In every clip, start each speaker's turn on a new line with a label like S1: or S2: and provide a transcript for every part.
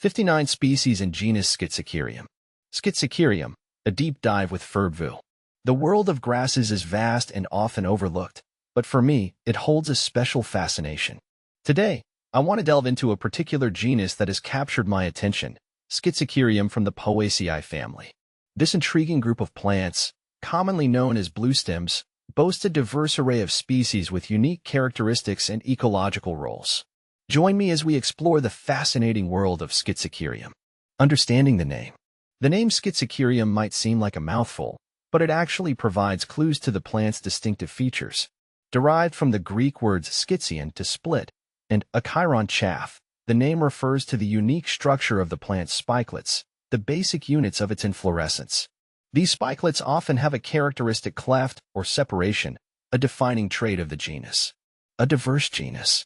S1: 59 species in genus Schizachyrium. Schizachyrium, a deep dive with Fergville. The world of grasses is vast and often overlooked, but for me, it holds a special fascination. Today, I want to delve into a particular genus that has captured my attention, Schizachyrium from the Poaceae family. This intriguing group of plants, commonly known as bluestems, boasts a diverse array of species with unique characteristics and ecological roles. Join me as we explore the fascinating world of Schizachyrium. Understanding the name. The name Schizachyrium might seem like a mouthful, but it actually provides clues to the plant's distinctive features. Derived from the Greek words schizion to split, and achiron chaff, the name refers to the unique structure of the plant's spikelets, the basic units of its inflorescence. These spikelets often have a characteristic cleft or separation, a defining trait of the genus. A diverse genus.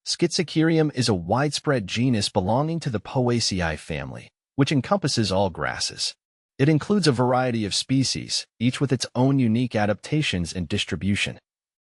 S1: Schizachyrium is a widespread genus belonging to the Poaceae family, which encompasses all grasses. It includes a variety of species, each with its own unique adaptations and distribution.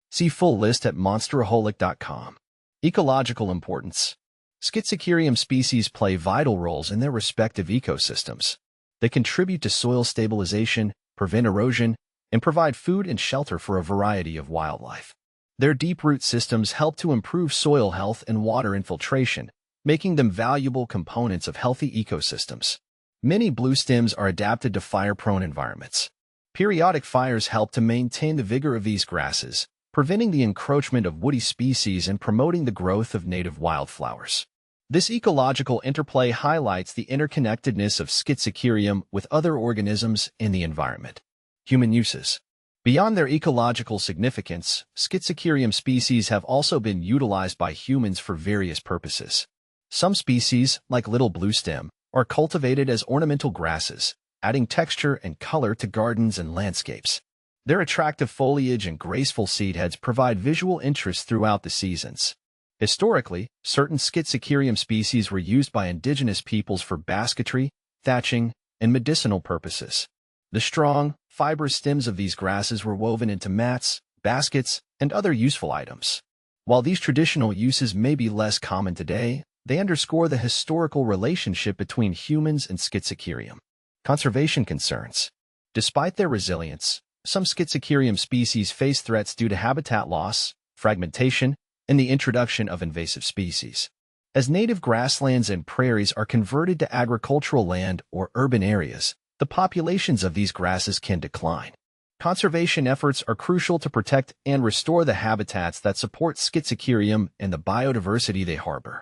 S1: See full list at monsteraholic.com. Ecological importance. Schizachyrium species play vital roles in their respective ecosystems. They contribute to soil stabilization, prevent erosion, and provide food and shelter for a variety of wildlife. Their deep root systems help to improve soil health and water infiltration, making them valuable components of healthy ecosystems. Many bluestems are adapted to fire-prone environments. Periodic fires help to maintain the vigor of these grasses, preventing the encroachment of woody species and promoting the growth of native wildflowers. This ecological interplay highlights the interconnectedness of Schizachyrium with other organisms in the environment. Human uses. Beyond their ecological significance, Schizachyrium species have also been utilized by humans for various purposes. Some species, like little bluestem, are cultivated as ornamental grasses, adding texture and color to gardens and landscapes. Their attractive foliage and graceful seed heads provide visual interest throughout the seasons. Historically, certain Schizachyrium species were used by indigenous peoples for basketry, thatching, and medicinal purposes. The strong, fibrous stems of these grasses were woven into mats, baskets, and other useful items. While these traditional uses may be less common today, they underscore the historical relationship between humans and Schizachyrium. Conservation concerns. Despite their resilience, some Schizachyrium species face threats due to habitat loss, fragmentation, and the introduction of invasive species. As native grasslands and prairies are converted to agricultural land or urban areas, the populations of these grasses can decline. Conservation efforts are crucial to protect and restore the habitats that support Schizachyrium and the biodiversity they harbor.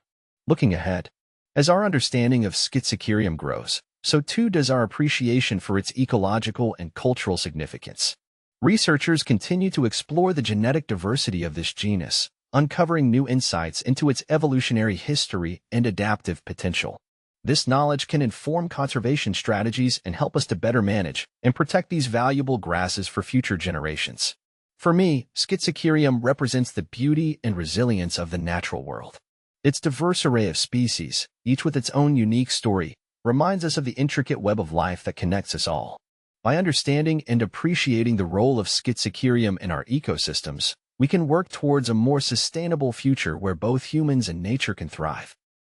S1: Looking ahead, as our understanding of Schizachyrium grows, so too does our appreciation for its ecological and cultural significance. Researchers continue to explore the genetic diversity of this genus, uncovering new insights into its evolutionary history and adaptive potential. This knowledge can inform conservation strategies and help us to better manage and protect these valuable grasses for future generations. For me, Schizachyrium represents the beauty and resilience of the natural world. Its diverse array of species, each with its own unique story, reminds us of the intricate web of life that connects us all. By understanding and appreciating the role of Schizachyrium in our ecosystems, we can work towards a more sustainable future where both humans and nature can thrive.